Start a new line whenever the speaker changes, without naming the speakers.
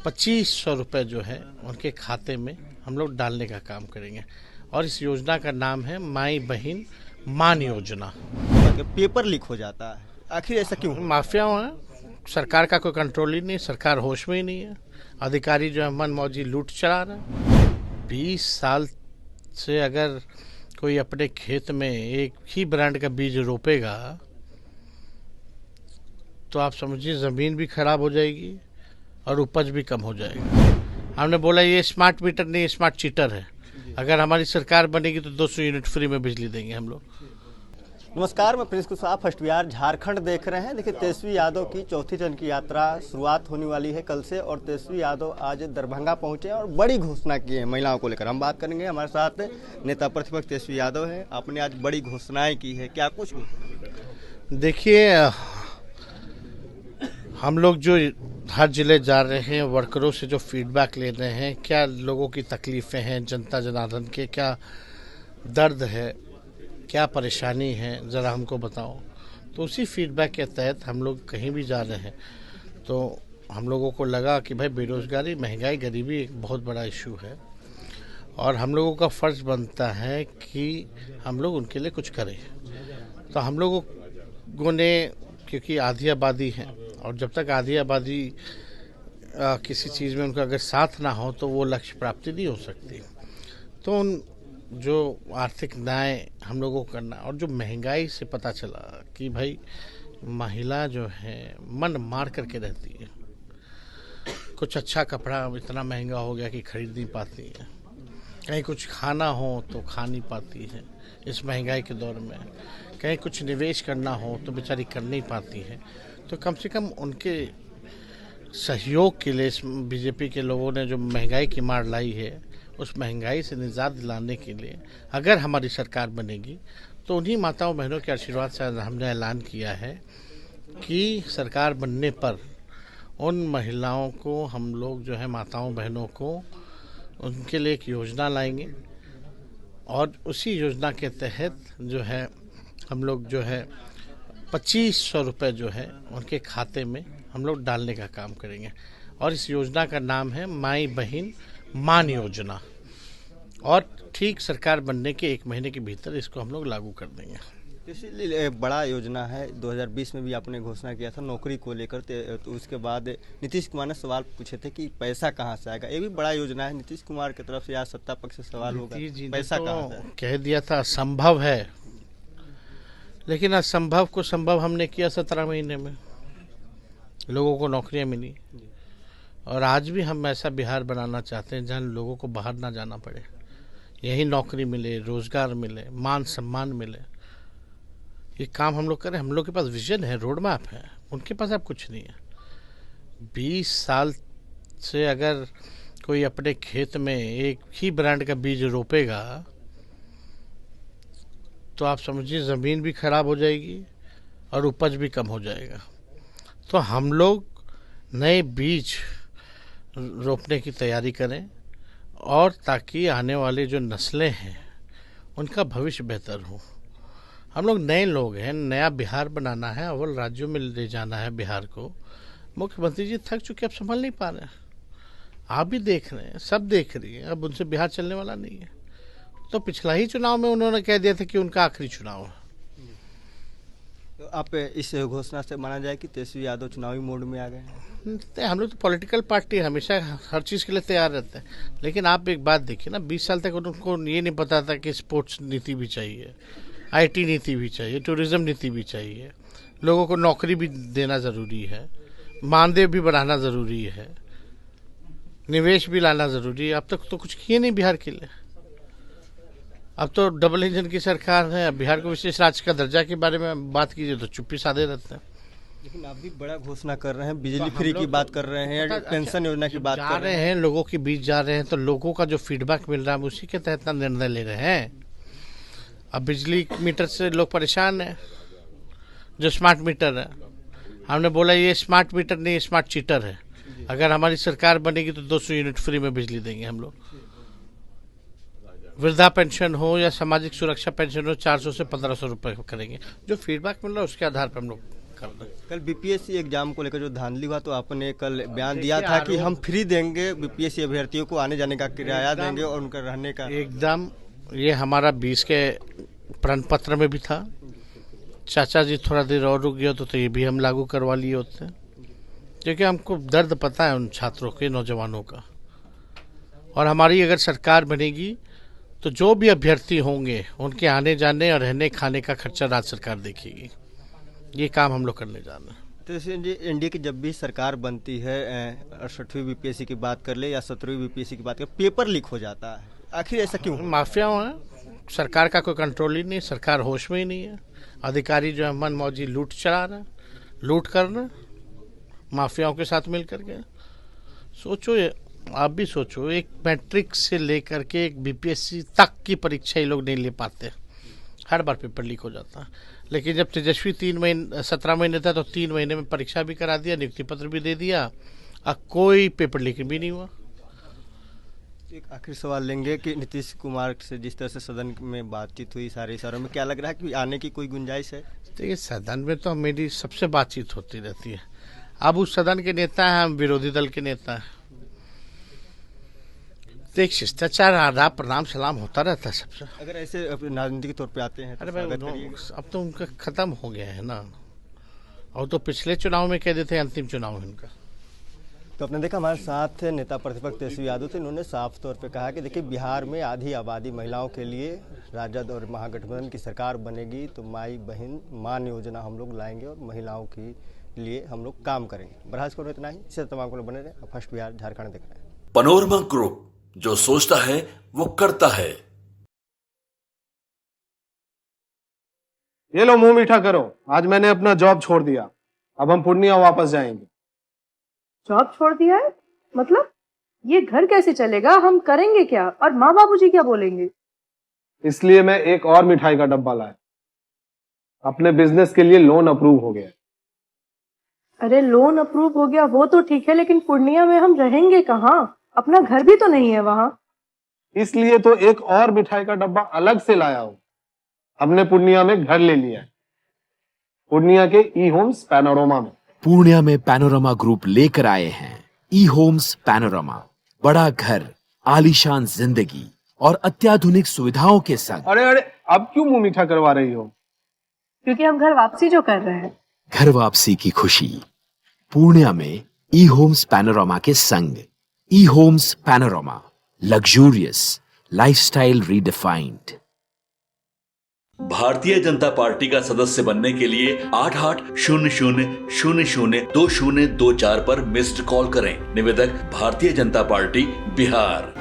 ₹2500 जो है उनके खाते में हम लोग डालने का काम करेंगे। और इस योजना का नाम है माई बहिन मान योजना।
पेपर लीक हो जाता है, आखिर ऐसा क्यों?
माफिया है, सरकार का कोई कंट्रोल ही नहीं, सरकार होश में ही नहीं है। अधिकारी जो है मन मौजी लूट चला रहे हैं। 20 साल से अगर कोई अपने खेत में एक ही ब्रांड का बीज रोपेगा तो आप समझिए ज़मीन भी खराब हो जाएगी और उपज भी कम हो जाएगा। हमने बोला ये स्मार्ट मीटर नहीं, स्मार्ट चीटर है। अगर हमारी सरकार बनेगी तो 200 यूनिट फ्री में बिजली देंगे हम लोग।
नमस्कार, मैं प्रिंस कुशवाहा फर्स्ट बिहार झारखंड देख रहे हैं। देखिए, तेजस्वी यादव की चौथी चरण की यात्रा शुरुआत होने वाली है कल से, और तेजस्वी यादव आज दरभंगा पहुंचे और बड़ी घोषणा की है महिलाओं को लेकर। हम बात करेंगे, हमारे साथ नेता प्रतिपक्ष तेजस्वी यादव है। आपने आज बड़ी घोषणाएं की है, क्या कुछ?
देखिए, हम लोग जो हर जिले जा रहे हैं, वर्करों से जो फीडबैक ले रहे हैं, क्या लोगों की तकलीफ़ें हैं, जनता जनार्दन के क्या दर्द है, क्या परेशानी है, ज़रा हमको बताओ। तो उसी फीडबैक के तहत हम लोग कहीं भी जा रहे हैं तो हम लोगों को लगा कि भाई बेरोज़गारी, महंगाई, गरीबी एक बहुत बड़ा इशू है और हम लोगों का फ़र्ज़ बनता है कि हम लोग उनके लिए कुछ करें। तो हम लोगों ने, क्योंकि आधी आबादी है और जब तक आधी आबादी किसी चीज़ में उनका अगर साथ ना हो तो वो लक्ष्य प्राप्ति नहीं हो सकती। तो उन जो आर्थिक न्याय हम लोगों को करना, और जो महंगाई से पता चला कि भाई महिला जो है मन मार करके रहती है। कुछ अच्छा कपड़ा इतना महंगा हो गया कि खरीद नहीं पाती है, कहीं कुछ खाना हो तो खा नहीं पाती है इस महंगाई के दौर में, कहीं कुछ निवेश करना हो तो बेचारी कर नहीं पाती है। तो कम से कम उनके सहयोग के लिए बीजेपी के लोगों ने जो महंगाई की मार लाई है, उस महंगाई से निजात दिलाने के लिए अगर हमारी सरकार बनेगी तो उन्हीं माताओं बहनों के आशीर्वाद से हमने ऐलान किया है कि सरकार बनने पर उन महिलाओं को, हम लोग जो है माताओं बहनों को, उनके लिए एक योजना लाएंगे और उसी योजना के तहत जो है हम लोग जो है ₹2500 जो है उनके खाते में हम लोग डालने का काम करेंगे। और इस योजना का नाम है माई बहिन मान योजना। और ठीक सरकार बनने के 1 महीने के भीतर इसको हम लोग लागू कर देंगे।
इसलिए बड़ा योजना है। 2020 में भी आपने घोषणा किया था नौकरी को लेकर, तो उसके बाद नीतीश कुमार ने सवाल पूछे थे कि पैसा कहाँ से आएगा। ये भी बड़ा योजना है नीतीश कुमार की तरफ से, या सत्ता पक्ष से सवाल होगा पैसा कहाँ से?
कह दिया था असंभव है, लेकिन असंभव को संभव हमने किया। 17 महीने में लोगों को नौकरियां मिली और आज भी हम ऐसा बिहार बनाना चाहते हैं जहां लोगों को बाहर ना जाना पड़े, यही नौकरी मिले, रोजगार मिले, मान सम्मान मिले। ये काम हम लोग करें। हम लोग के पास विजन है, रोड मैप है, उनके पास अब कुछ नहीं है। 20 साल से अगर कोई अपने खेत में एक ही ब्रांड का बीज रोपेगा तो आप समझिए ज़मीन भी खराब हो जाएगी और उपज भी कम हो जाएगा। तो हम लोग नए बीज रोपने की तैयारी करें और ताकि आने वाले जो नस्लें हैं उनका भविष्य बेहतर हो। हम लोग नए लोग हैं, नया बिहार बनाना है, अव्वल राज्यों में ले जाना है बिहार को। मुख्यमंत्री जी थक चुके, अब संभाल नहीं पा रहे हैं। आप भी देख रहे हैं, सब देख रही हैं, अब उनसे बिहार चलने वाला नहीं है। तो पिछला ही चुनाव में उन्होंने कह दिया था कि उनका आखिरी चुनाव है।
तो आप इस घोषणा से माना जाए कि तेजस्वी यादव चुनावी मोड में आ गए हैं?
हम लोग तो पॉलिटिकल पार्टी हमेशा हर चीज़ के लिए तैयार रहते हैं। लेकिन आप एक बात देखिए ना, 20 साल तक उनको ये नहीं पता था कि स्पोर्ट्स नीति भी चाहिए, IT नीति भी चाहिए, टूरिज्म नीति भी चाहिए, लोगों को नौकरी भी देना ज़रूरी है, मानदेय भी बढ़ाना ज़रूरी है, निवेश भी लाना ज़रूरी है। अब तक तो कुछ किए नहीं बिहार के लिए। अब तो डबल इंजन की सरकार है। बिहार को विशेष राज्य का दर्जा के बारे में बात कीजिए तो चुप्पी साधे रहते हैं।
लेकिन आप भी बड़ा घोषणा कर रहे हैं, बिजली फ्री की बात कर रहे हैं, पेंशन योजना की बात कर रहे हैं,
लोगों के बीच जा रहे हैं, तो लोगों का जो फीडबैक मिल रहा है उसी के तहत निर्णय ले रहे हैं। अब बिजली मीटर से लोग परेशान हैं, जो स्मार्ट मीटर है। हमने बोला ये स्मार्ट मीटर नहीं, स्मार्ट चीटर है। अगर हमारी सरकार बनेगी तो 200 यूनिट फ्री में बिजली देंगे हम लोग। वृद्धा पेंशन हो या सामाजिक सुरक्षा पेंशन हो, 400 से 1500 रुपये करेंगे। जो फीडबैक मिल रहा है उसके आधार पर हम लोग कर रहे हैं।
कल बीपीएससी एग्जाम को लेकर जो धांधली हुआ तो आपने कल बयान दिया था कि हम फ्री देंगे बीपीएससी अभ्यर्थियों को, आने जाने का किराया देंगे और उनका रहने का।
एकदम ये हमारा 20 के प्रण पत्र में भी था। चाचा जी थोड़ा देर और रुक गया तो ये भी हम लागू करवा लिए होते हैं, क्योंकि हमको दर्द पता है उन छात्रों के, नौजवानों का। और हमारी अगर सरकार बनेगी तो जो भी अभ्यर्थी होंगे उनके आने जाने और रहने खाने का खर्चा राज्य सरकार देखेगी। ये काम हम लोग करने जा रहे हैं।
तो एनडीए की जब भी सरकार बनती है, 68वीं बीपीएससी की बात कर ले या 17वीं बीपीएससी की बात कर, पेपर लीक हो जाता है, आखिर ऐसा क्यों?
माफिया है, सरकार का कोई कंट्रोल ही नहीं, सरकार होश में ही नहीं है। अधिकारी जो है मन मौजी लूट चला रहे, लूट कर रहे माफियाओं के साथ मिल करके। सोचो, आप भी सोचो, एक मैट्रिक से लेकर के एक बीपीएससी तक की परीक्षा ये लोग नहीं ले पाते, हर बार पेपर लीक हो जाता है। लेकिन जब तेजस्वी 17 महीने था तो 3 महीने में परीक्षा भी करा दिया, नियुक्ति पत्र भी दे दिया, अब कोई पेपर लीक भी नहीं हुआ।
एक आखिरी सवाल लेंगे कि नीतीश कुमार से जिस तरह से सदन में बातचीत हुई सारे इशारों में, क्या लग रहा है कि आने की कोई गुंजाइश है?
देखिए, सदन में तो मेरी सबसे बातचीत होती रहती है। अब उस सदन के नेता हैं, हम विरोधी दल के नेता हैं, तो एक शिष्टाचार, आदाब, प्रणाम, सलाम होता रहता है सबसे।
अगर ऐसे राजनीति के तौर पे आते हैं तो
अरे भाई, अब तो उनका खत्म हो गया है ना, और तो पिछले चुनाव में कह देते हैं अंतिम चुनाव है उनका।
तो आपने देखा हमारे साथ नेता प्रतिपक्ष तेजस्वी यादव थे, इन्होंने साफ तौर पे कहा कि देखिए बिहार में आधी आबादी महिलाओं के लिए राजद और महागठबंधन की सरकार बनेगी तो माई बहन मान योजना हम लोग लाएंगे और महिलाओं के लिए हम लोग काम करेंगे। बरहास को इतना ही, इससे तमाम को बने रहे। फर्स्ट बिहार झारखंड देख रहे हैं।
पनोरमा ग्रुप, जो सोचता है वो करता है।
ये लो मुंह मीठा करो, आज मैंने अपना जॉब छोड़ दिया, अब हम पूर्णिया वापस जाएंगे।
जॉब छोड़ दिया है? मतलब ये घर कैसे चलेगा, हम करेंगे क्या और माँ बाबूजी क्या बोलेंगे?
इसलिए मैं एक और मिठाई का डब्बा लाया, अपने बिजनेस के लिए लोन अप्रूव हो गया।
अरे लोन अप्रूव हो गया वो तो ठीक है, लेकिन पूर्णिया में हम रहेंगे कहाँ? अपना घर भी तो नहीं है वहाँ।
इसलिए तो एक और मिठाई का डब्बा अलग से लाया हूँ, हमने पूर्णिया में घर ले लिया है, पूर्णिया के ई होम्स पैनोरमा में।
पूर्णिया में पैनोरमा ग्रुप लेकर आए हैं ई होम्स पैनोरमा, बड़ा घर, आलीशान जिंदगी और अत्याधुनिक सुविधाओं के संग।
अरे अब क्यों मुंह मीठा करवा रही हो?
क्योंकि हम घर वापसी जो कर रहे हैं।
घर वापसी की खुशी पूर्णिया में ई होम्स पैनोरमा के संग। E Homes Panorama, luxurious lifestyle redefined.
Bharatiya Janata party का सदस्य बनने के लिए 8800002024 पर मिस्ड कॉल करें। निवेदक, भारतीय जनता पार्टी, बिहार।